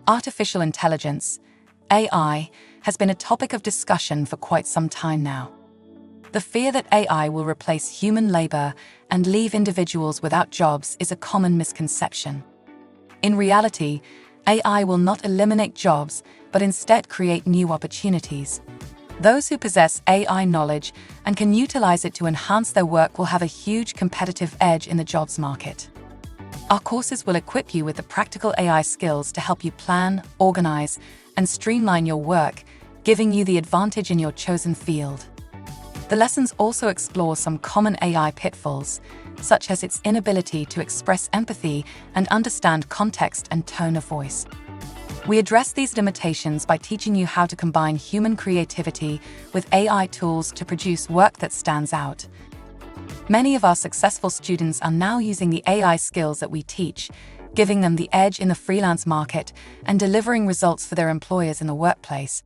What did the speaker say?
Artificial intelligence, AI, has been a topic of discussion for quite some time now. The fear that AI will replace human labor and leave individuals without jobs is a common misconception. In reality, AI will not eliminate jobs, but instead create new opportunities. Those who possess AI knowledge and can utilize it to enhance their work will have a huge competitive edge in the jobs market. Our courses will equip you with the practical AI skills to help you plan, organize, and streamline your work, giving you the advantage in your chosen field. The lessons also explore some common AI pitfalls, such as its inability to express empathy and understand context and tone of voice. We address these limitations by teaching you how to combine human creativity with AI tools to produce work that stands out. Many of our successful students are now using the AI skills that we teach, giving them the edge in the freelance market and delivering results for their employers in the workplace.